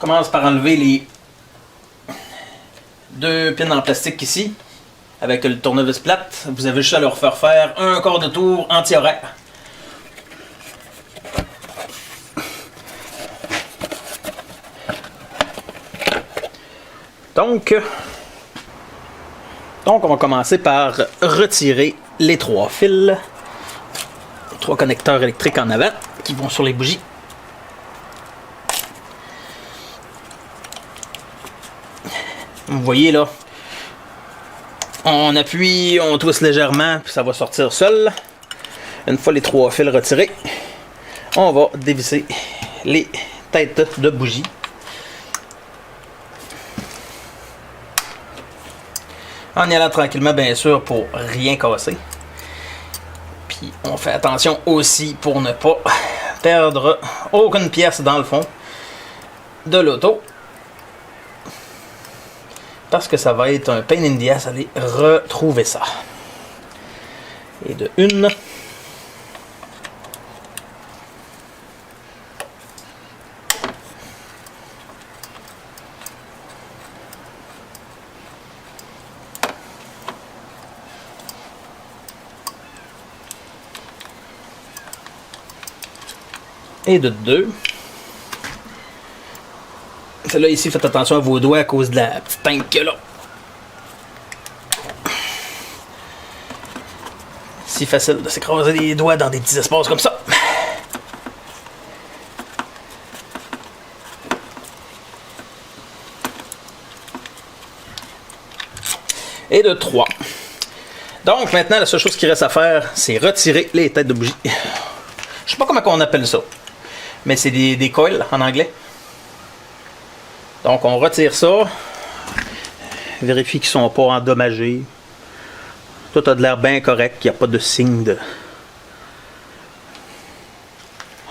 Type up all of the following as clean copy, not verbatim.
commence par enlever les deux pins en plastique ici. Avec le tournevis plate, vous avez juste à leur faire un quart de tour anti-horaire. Donc, on va commencer par retirer les 3 fils, les 3 connecteurs électriques en avant qui vont sur les bougies. Vous voyez là, on appuie, on twiste légèrement, puis ça va sortir seul. Une fois les 3 fils retirés, on va dévisser les têtes de bougies. En y allant tranquillement, bien sûr, pour rien casser. Puis on fait attention aussi pour ne pas perdre aucune pièce dans le fond de l'auto. Parce que ça va être un pain in the ass aller retrouver ça. Et de une. Et de 2. Celle-là ici, faites attention à vos doigts à cause de la petite tank qu'il y a là. Si facile de s'écraser les doigts dans des petits espaces comme ça. Et de 3. Donc maintenant, la seule chose qui reste à faire, c'est retirer les têtes de bougie. Je sais pas comment on appelle ça. Mais c'est des coils en anglais. Donc on retire ça. Vérifie qu'ils ne sont pas endommagés. Tout a de l'air bien correct. Il n'y a pas de signe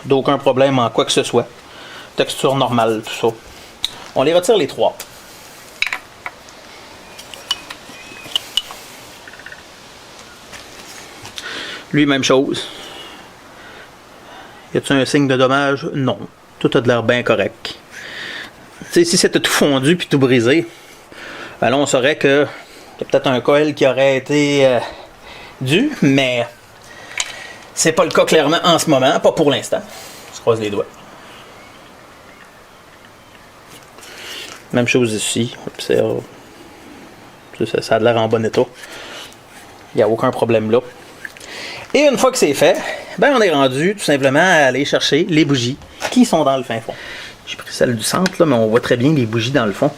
d'aucun problème en quoi que ce soit. Texture normale, tout ça. On les retire les 3. Lui, même chose. Y a-t-il un signe de dommage? Non. Tout a de l'air bien correct. T'sais, si c'était tout fondu puis tout brisé, ben là on saurait que y a peut-être un coil qui aurait été dû, mais c'est pas le cas clairement en ce moment, pas pour l'instant. On se croise les doigts. Même chose ici. Observe. Ça a l'air en bon état. Il n'y a aucun problème là. Et une fois que c'est fait, ben on est rendu tout simplement à aller chercher les bougies qui sont dans le fin fond. J'ai pris celle du centre là, mais on voit très bien les bougies dans le fond.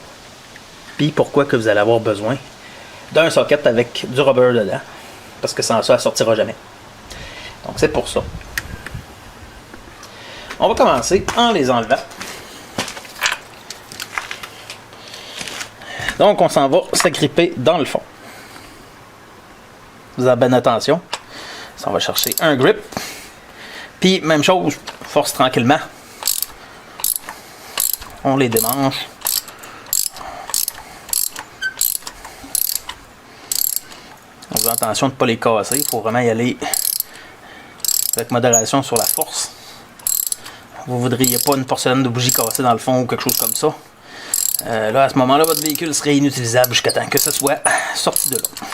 Puis pourquoi que vous allez avoir besoin d'un socket avec du rubber dedans. Parce que sans ça, elle ne sortira jamais. Donc c'est pour ça. On va commencer en les enlevant. Donc on s'en va s'agripper dans le fond. Vous avez bien attention. Ça, on va chercher un grip. Puis, même chose, force tranquillement. On les démanche. On fait attention de ne pas les casser. Il faut vraiment y aller avec modération sur la force. Vous ne voudriez pas une porcelaine de bougie cassée dans le fond ou quelque chose comme ça. Là, à ce moment-là, votre véhicule serait inutilisable jusqu'à temps que ce soit sorti de là.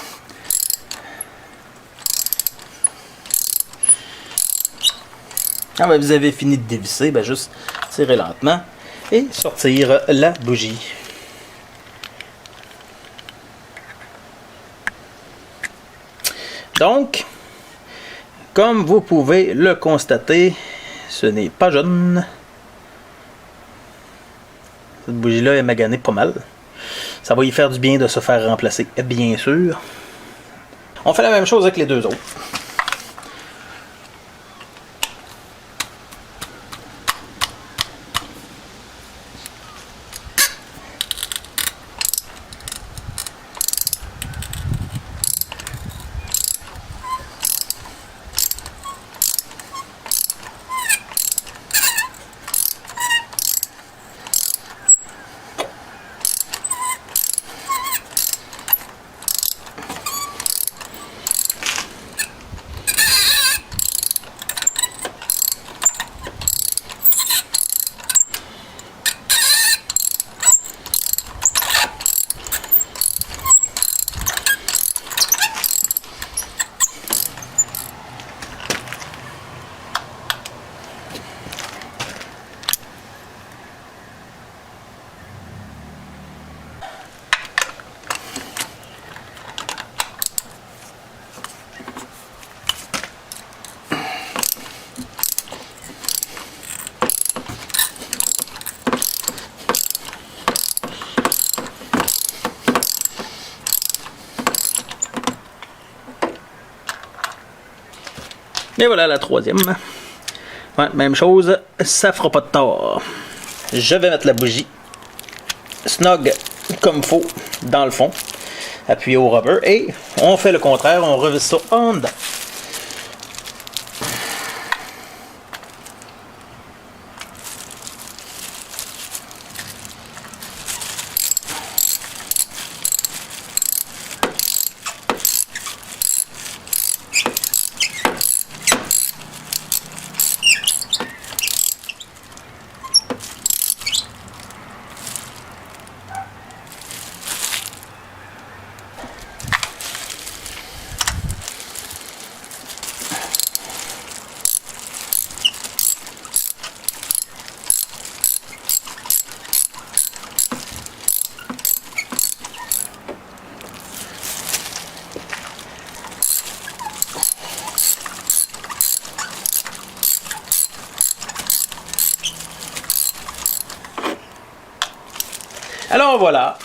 Quand vous avez fini de dévisser, ben juste tirer lentement et sortir la bougie. Donc, comme vous pouvez le constater, ce n'est pas jaune. Cette bougie-là est maganée pas mal. Ça va y faire du bien de se faire remplacer, bien sûr. On fait la même chose avec les deux autres. Et voilà la troisième. Ouais, même chose, ça fera pas de tort. Je vais mettre la bougie snug comme faut dans le fond, appuyé au rubber, et on fait le contraire, on revisse ça en dedans. Alors voilà.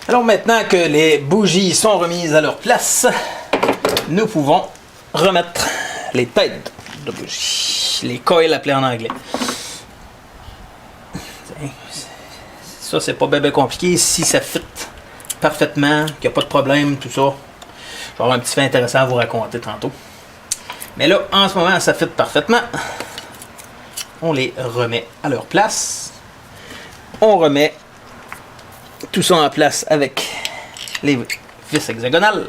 Alors maintenant que les bougies sont remises à leur place, nous pouvons remettre les têtes de bougies. Les coils appelés en anglais. Ça, c'est pas bien compliqué. Si ça fit parfaitement, qu'il n'y a pas de problème, tout ça, je vais avoir un petit fait intéressant à vous raconter tantôt. Mais là, en ce moment, ça fit parfaitement. On les remet à leur place. On remet tout ça en place avec les vis hexagonales.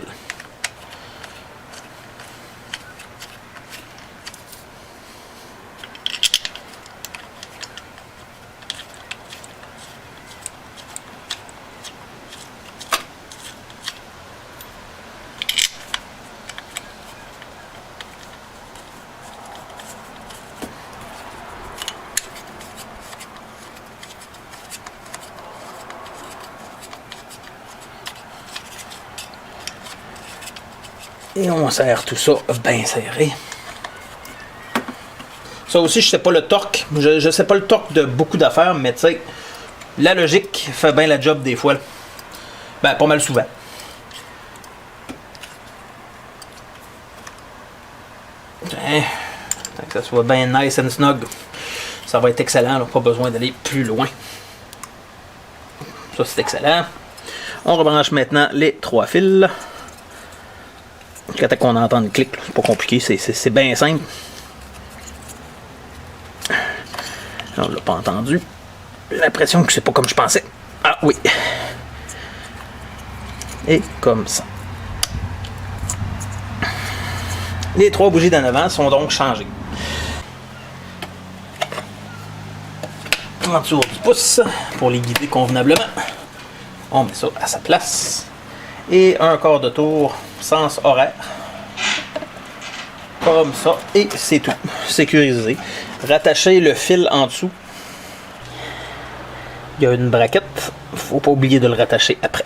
Et on serre tout ça bien serré. Ça aussi, je sais pas le torque. Je sais pas le torque de beaucoup d'affaires, mais tu sais, la logique fait bien la job des fois. Ben, pas mal souvent. Tant que ça soit bien nice and snug, ça va être excellent. Là. Pas besoin d'aller plus loin. Ça, c'est excellent. On rebranche maintenant les 3 fils. Jusqu'à temps qu'on entende le clic, c'est pas compliqué, c'est bien simple. On l'a pas entendu. J'ai l'impression que c'est pas comme je pensais. Ah oui. Et comme ça. Les 3 bougies d'en avant sont donc changées. En dessous du pouce pour les guider convenablement. On met ça à sa place. Et un quart de tour, sens horaire. Comme ça. Et c'est tout. Sécurisé. Rattachez le fil en dessous. Il y a une braquette. Faut pas oublier de le rattacher après.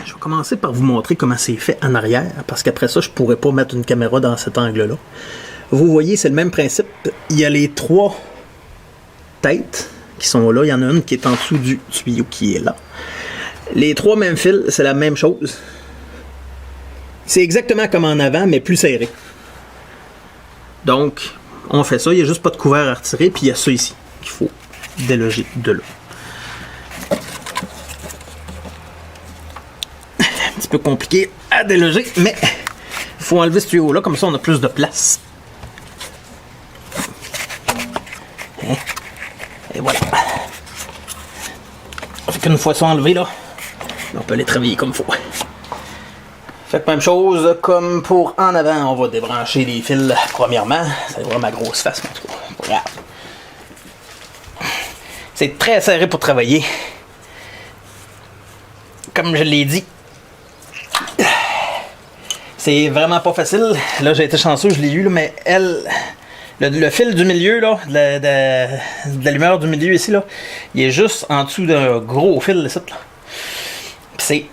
Je vais commencer par vous montrer comment c'est fait en arrière. Parce qu'après ça, je pourrais pas mettre une caméra dans cet angle-là. Vous voyez, c'est le même principe. Il y a les 3 têtes qui sont là. Il y en a une qui est en dessous du tuyau qui est là. Les 3 mêmes fils, c'est la même chose. C'est exactement comme en avant, mais plus serré. Donc, on fait ça. Il n'y a juste pas de couvert à retirer. Puis il y a ça ici qu'il faut déloger de là. Un petit peu compliqué à déloger, mais il faut enlever ce tuyau-là. Comme ça, on a plus de place. Et voilà. Fait qu'une fois ça enlevé, là, on peut aller travailler comme il faut. Fait que même chose, comme pour en avant, on va débrancher les fils premièrement. Ça va voir ma grosse face, mais en tout cas, pas grave. C'est très serré pour travailler. Comme je l'ai dit, c'est vraiment pas facile. Là, j'ai été chanceux, je l'ai eu, là, mais le fil du milieu, là, de la lumière du milieu ici, là, il est juste en dessous d'un gros fil ici, là. Puis c'est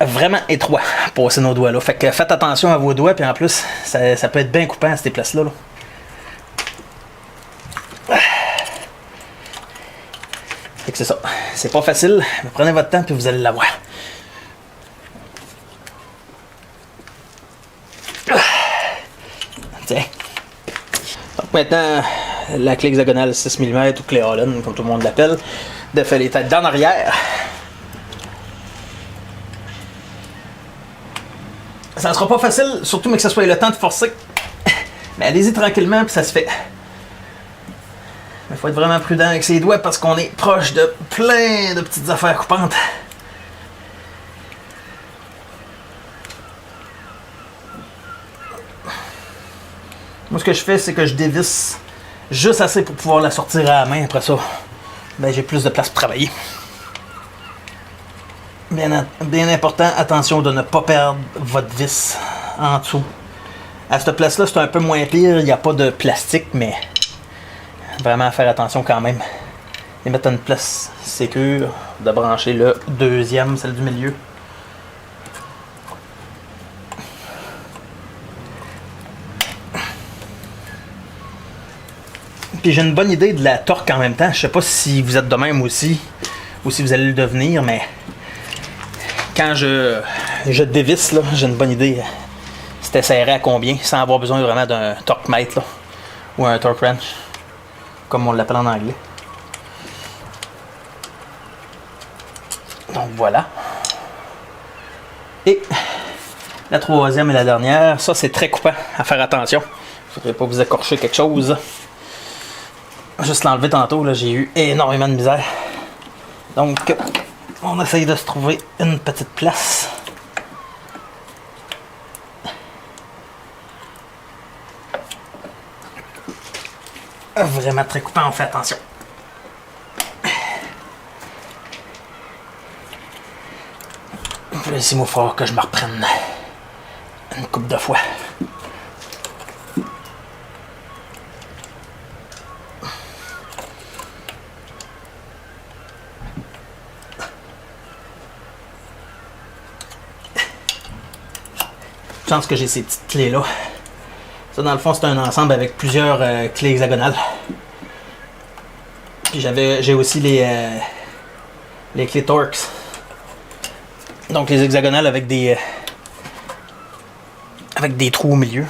vraiment étroit pour passer nos doigts là. Fait que faites attention à vos doigts, puis en plus, ça peut être bien coupant à ces places-là. Là. Fait que c'est ça. C'est pas facile, mais prenez votre temps puis vous allez l'avoir. Maintenant, la clé hexagonale 6 mm ou clé Allen, comme tout le monde l'appelle, de faire les têtes d'en arrière. Ça ne sera pas facile, surtout mais que ce soit le temps de forcer. Mais allez-y tranquillement, puis ça se fait. Il faut être vraiment prudent avec ses doigts parce qu'on est proche de plein de petites affaires coupantes. Moi, ce que je fais, c'est que je dévisse juste assez pour pouvoir la sortir à la main. Après ça, ben, j'ai plus de place pour travailler. Bien important, attention de ne pas perdre votre vis en dessous. À cette place-là, c'est un peu moins pire. Il n'y a pas de plastique, mais vraiment faire attention quand même. Et mettre une place sécure, de brancher le deuxième, celle du milieu. Puis j'ai une bonne idée de la torque en même temps. Je sais pas si vous êtes de même aussi, ou si vous allez le devenir, mais quand je dévisse, là, j'ai une bonne idée. C'était serré à combien, sans avoir besoin vraiment d'un torque mètre, là, ou un torque wrench, comme on l'appelle en anglais. Donc voilà. Et la troisième et la dernière, ça c'est très coupant, à faire attention. Il ne faudrait pas vous écorcher quelque chose. Juste l'enlever tantôt, là, j'ai eu énormément de misère. Donc, on essaye de se trouver une petite place. Vraiment très coupant, on fait attention. Laissez-moi fort que je me reprenne une couple de fois. Je pense que j'ai ces petites clés là. Ça dans le fond c'est un ensemble avec plusieurs clés hexagonales. Puis j'ai aussi les clés Torx. Donc les hexagonales avec des trous au milieu.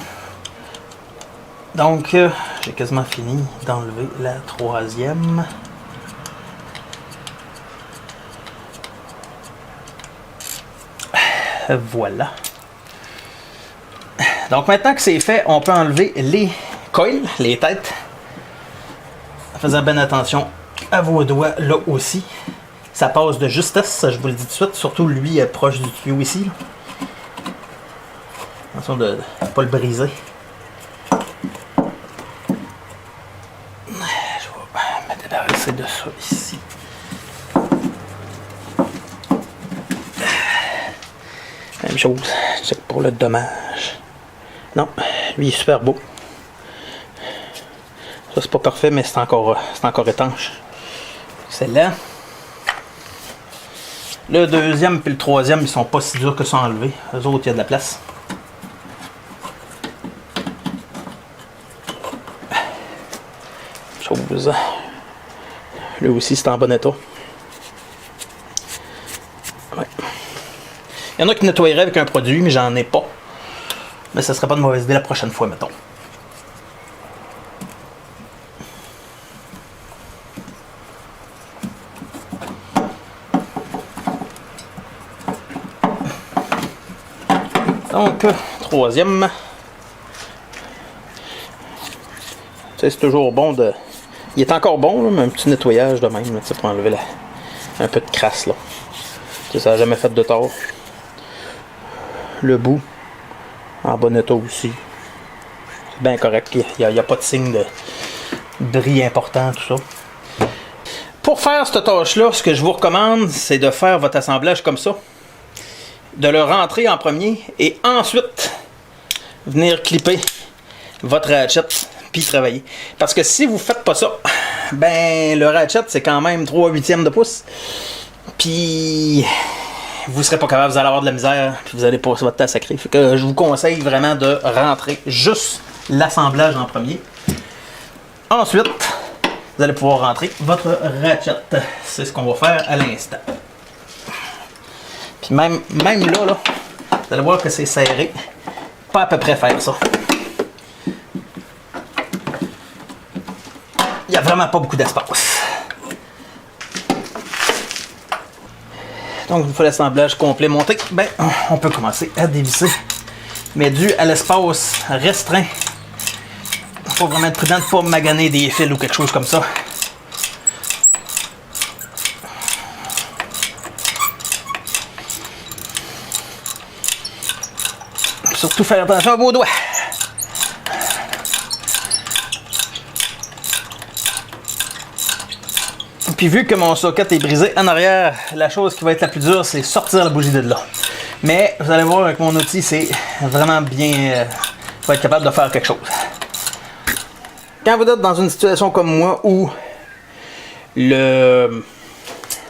Donc j'ai quasiment fini d'enlever la troisième. Voilà. Donc maintenant que c'est fait, on peut enlever les coils, les têtes. En faisant bien attention à vos doigts là aussi. Ça passe de justesse, je vous le dis tout de suite. Surtout lui est proche du tuyau ici. Attention de ne pas le briser. Je vais me débarrasser de ça ici. Même chose, check pour le dommage. Non, lui il est super beau. Ça c'est pas parfait, mais c'est encore étanche. Excellent. Le deuxième et le troisième, ils sont pas si durs que ça à enlever. Eux autres, il y a de la place. Chose. Lui aussi, c'est en bon état. Ouais. Il y en a qui nettoieraient avec un produit, mais j'en ai pas. Mais ça serait pas de mauvaise idée la prochaine fois, mettons. Donc, troisième. C'est toujours bon de... Il est encore bon, là, mais un petit nettoyage de même, là, pour enlever un peu de crasse. Là. Ça n'a jamais fait de tort. Le bout, en bon état aussi. C'est bien correct. Il n'y a pas de signe de bris important, tout ça. Pour faire cette tâche-là, ce que je vous recommande, c'est de faire votre assemblage comme ça. De le rentrer en premier et ensuite venir clipper votre ratchet puis travailler. Parce que si vous faites pas ça, ben le ratchet c'est quand même 3/8 de pouce. Puis vous serez pas capable, vous allez avoir de la misère, puis vous allez passer votre temps sacré. Fait que je vous conseille vraiment de rentrer juste l'assemblage en premier. Ensuite, vous allez pouvoir rentrer votre ratchet. C'est ce qu'on va faire à l'instant. Puis même là, vous allez voir que c'est serré. Pas à peu près faire ça. il n'y a vraiment pas beaucoup d'espace. Donc, une fois l'assemblage complet monté, ben, on peut commencer à dévisser. Mais dû à l'espace restreint, il faut vraiment être prudent de ne pas maganer des fils ou quelque chose comme ça. Surtout faire attention à vos doigts. Puis vu que mon socket est brisé en arrière, la chose qui va être la plus dure, c'est sortir la bougie de là. Mais vous allez voir avec mon outil, c'est vraiment bien... je vais être capable de faire quelque chose. Quand vous êtes dans une situation comme moi où le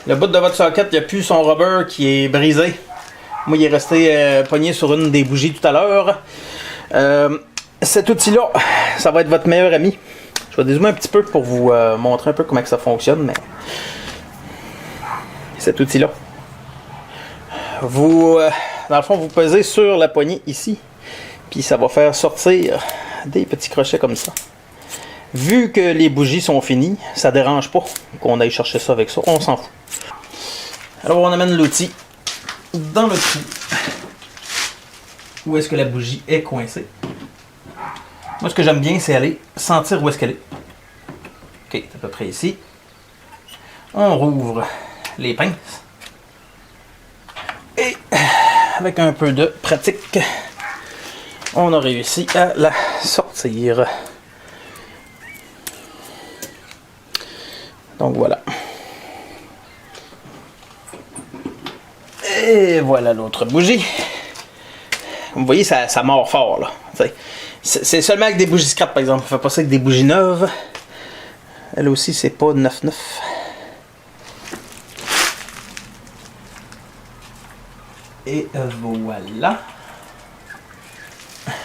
bout de votre socket, il n'y a plus son rubber qui est brisé. Moi, il est resté pogné sur une des bougies tout à l'heure. Cet outil-là, ça va être votre meilleur ami. Je vais dézoomer un petit peu pour vous montrer un peu comment ça fonctionne, mais cet outil-là, vous, dans le fond, vous pesez sur la poignée ici, puis ça va faire sortir des petits crochets comme ça. Vu que les bougies sont finies, ça ne dérange pas qu'on aille chercher ça avec ça, on s'en fout. Alors on amène l'outil dans le trou où est-ce que la bougie est coincée. Moi, ce que j'aime bien, c'est aller sentir où est-ce qu'elle est. Ok, c'est à peu près ici. On rouvre les pinces. Et avec un peu de pratique, on a réussi à la sortir. Donc voilà. Et voilà l'autre bougie. Vous voyez, ça mord fort là. C'est seulement avec des bougies scrap par exemple. On fait pas ça avec des bougies neuves. Elle aussi, c'est pas 9,9. Et voilà.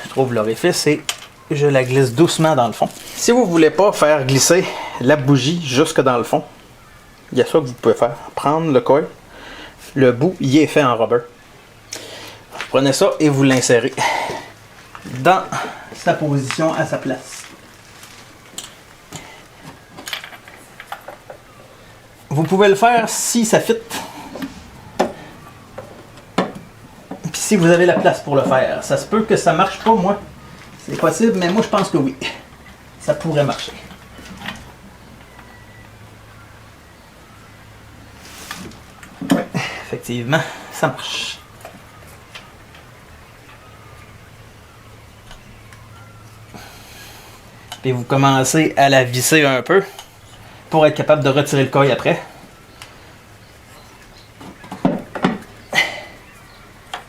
Je trouve l'orifice et je la glisse doucement dans le fond. Si vous voulez pas faire glisser la bougie jusque dans le fond, il y a ça que vous pouvez faire. Prendre le coil. Le bout, il est fait en rubber. Vous prenez ça et vous l'insérez dans sa position, à sa place. Vous pouvez le faire si ça fit. Puis si vous avez la place pour le faire. Ça se peut que ça marche pas, moi. C'est possible, mais moi je pense que oui. Ça pourrait marcher. Ouais, effectivement, ça marche. Puis vous commencez à la visser un peu pour être capable de retirer le coil après.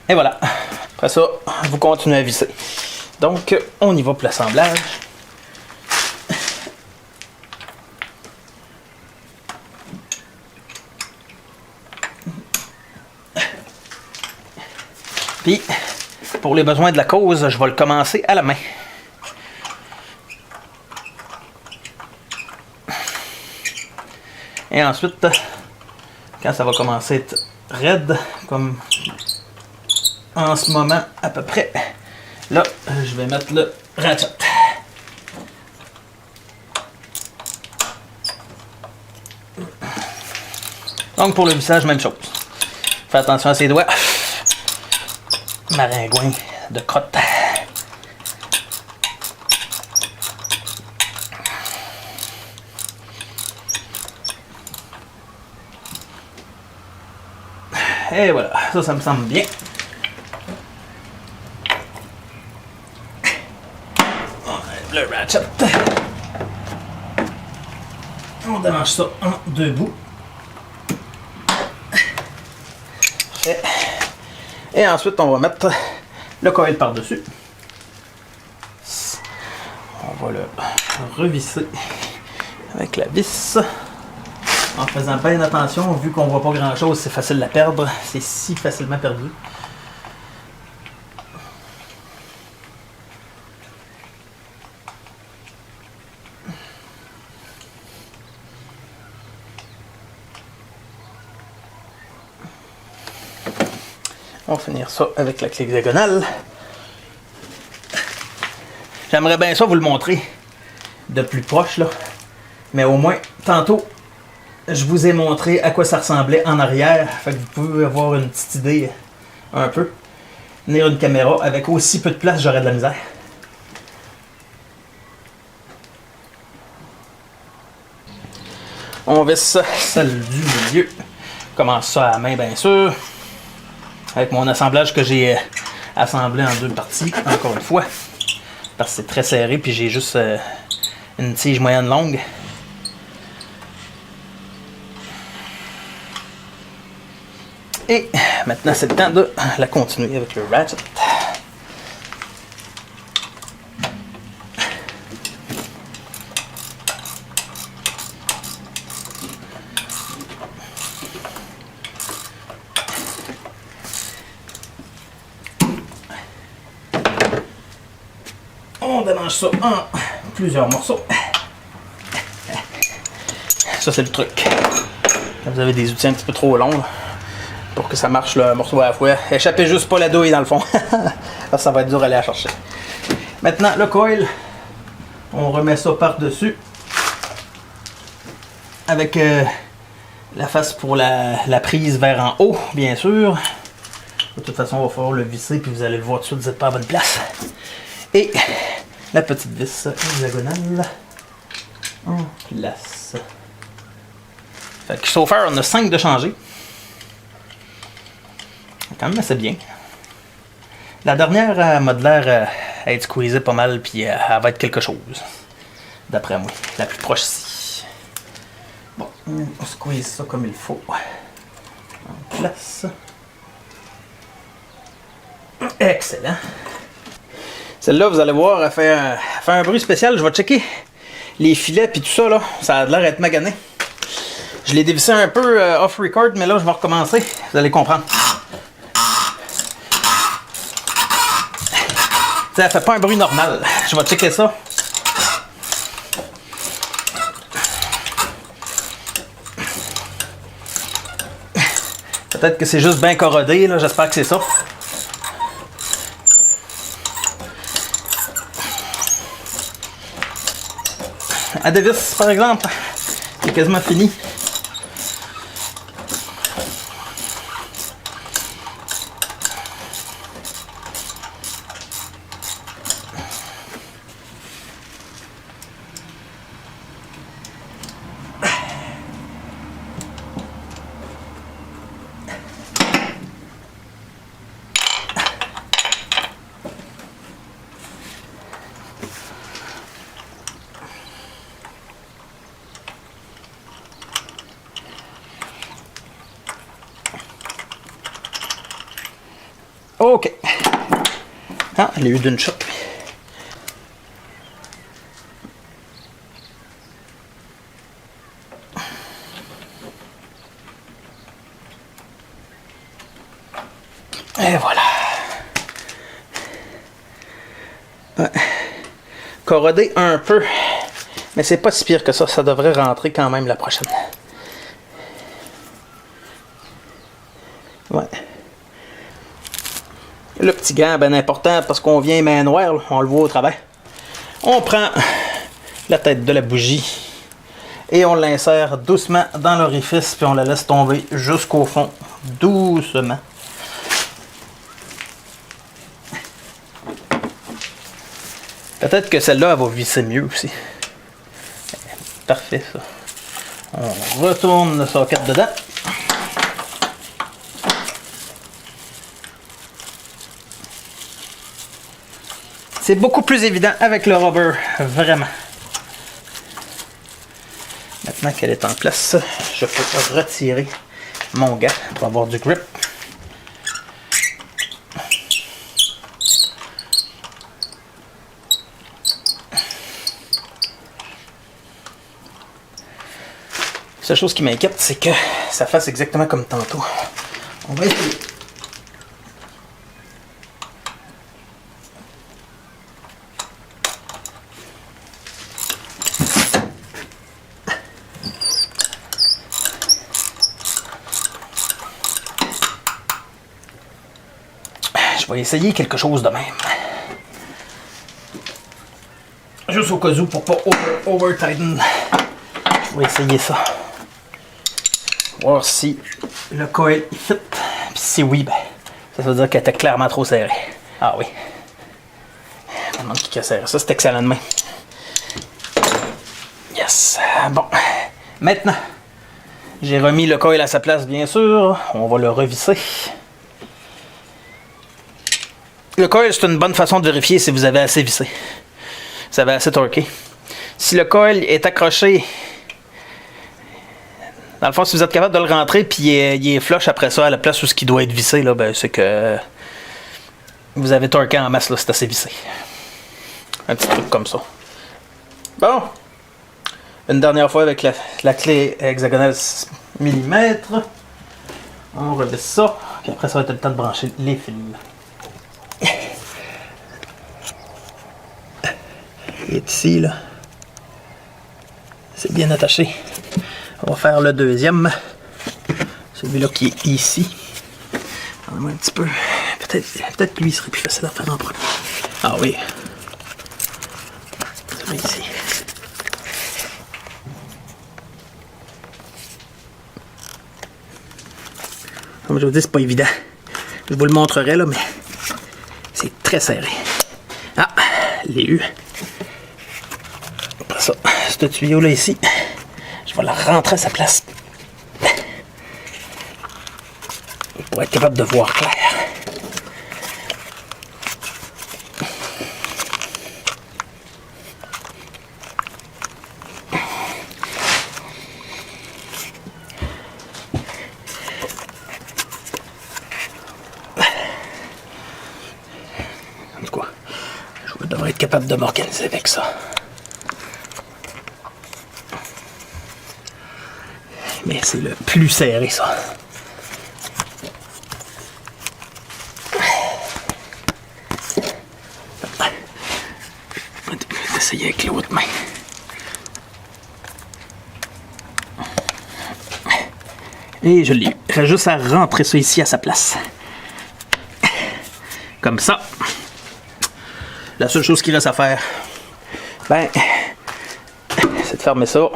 Et voilà. Après ça, vous continuez à visser. Donc, on y va pour l'assemblage. Puis, pour les besoins de la cause, je vais le commencer à la main. Et ensuite, quand ça va commencer à être raide, comme en ce moment à peu près, là, je vais mettre le ratchet. Donc pour le vissage, même chose. Faites attention à ses doigts. Maringouin de crotte. Et voilà, ça me semble bien. On enlève le ratchet. On démange ça en deux bouts. Et ensuite, on va mettre le coil par-dessus. On va le revisser avec la vis. En faisant bien attention, vu qu'on voit pas grand chose, c'est facile à perdre. C'est si facilement perdu. On va finir ça avec la clé hexagonale. J'aimerais bien ça vous le montrer de plus proche là. Mais au moins, tantôt, je vous ai montré à quoi ça ressemblait en arrière. Fait que vous pouvez avoir une petite idée un peu. Tenir une caméra avec aussi peu de place, j'aurais de la misère. On visse celle du milieu. Je commence ça à la main, bien sûr. Avec mon assemblage que j'ai assemblé en 2 parties, encore une fois. Parce que c'est très serré, puis j'ai juste une tige moyenne longue. Et maintenant, c'est le temps de la continuer avec le ratchet. On démange ça en plusieurs morceaux. Ça, c'est le truc. Quand vous avez des outils un petit peu trop longs, là, pour que ça marche là, un morceau à la fois, échappez juste pas la douille dans le fond. Ça va être dur à aller la chercher. Maintenant, le coil, on remet ça par-dessus. Avec la face pour la prise vers en haut, bien sûr. De toute façon, on va falloir le visser, puis vous allez le voir tout de suite, vous n'êtes pas à bonne place. Et la petite vis hexagonale en place. Fait que chauffeur, on a 5 de changer. Quand même assez bien. La dernière m'a de l'air à être squeezée pas mal, puis elle va être quelque chose. D'après moi. La plus proche ici. Bon, on squeeze ça comme il faut. En place. Excellent. Celle-là, vous allez voir, elle fait un bruit spécial. Je vais checker les filets puis tout ça, là. Ça a l'air d'être magané. Je l'ai dévissé un peu off-record, mais là, je vais recommencer. Vous allez comprendre. T'sais, elle fait pas un bruit normal. Je vais checker ça. Peut-être que c'est juste bien corrodé, là. J'espère que c'est ça. À dévisse, par exemple, c'est quasiment fini. OK. Ah, elle a eu d'une shot. Et voilà. Ouais. Corrodé un peu. Mais c'est pas si pire que ça. Ça devrait rentrer quand même la prochaine. Ouais. Le petit gant, ben important parce qu'on vient main noire, là, on le voit au travers. On prend la tête de la bougie et on l'insère doucement dans l'orifice puis on la laisse tomber jusqu'au fond, doucement. Peut-être que celle-là, elle va visser mieux aussi. Parfait, ça. On retourne le socket dedans. C'est beaucoup plus évident avec le rubber, vraiment. Maintenant qu'elle est en place, je peux retirer mon gant pour avoir du grip. La seule chose qui m'inquiète, c'est que ça fasse exactement comme tantôt. On va essayer. Je vais essayer quelque chose de même. Juste au cas où pour pas over-tighten On va essayer ça. Voir si le coil il fit. Puis si oui, ben, ça veut dire qu'elle était clairement trop serrée. Ah oui. Je me demande qui a serré ça. C'est excellent de main. Yes. Bon. Maintenant, j'ai remis le coil à sa place, bien sûr. On va le revisser. Le coil, c'est une bonne façon de vérifier si vous avez assez vissé. Si vous avez assez torqué. Si le coil est accroché, dans le fond, si vous êtes capable de le rentrer puis il est flush après ça à la place où ce qui doit être vissé, là, ben, c'est que vous avez torqué en masse, là, c'est assez vissé. Un petit truc comme ça. Bon. Une dernière fois avec la clé hexagonale 6 mm. On revisse ça. Puis après, ça va être le temps de brancher les fils. Il est ici, là. C'est bien attaché. On va faire le deuxième. Celui-là qui est ici. Attendez-moi un petit peu. Peut-être que lui serait plus facile à faire en premier. Ah oui. Celui ici. Comme je vous dis, c'est pas évident. Je vous le montrerai là, mais c'est très serré. Ah, l'ai eu. Après ça, ce tuyau là ici, je vais la rentrer à sa place. Pour être capable de voir clair. En tout cas, je devrais être capable de m'organiser avec ça. Mais c'est le plus serré, ça. On va essayer avec l'autre main. Et je l'ai eu. Il reste juste à rentrer ça ici à sa place. Comme ça. La seule chose qu'il reste à faire, ben, c'est de fermer ça.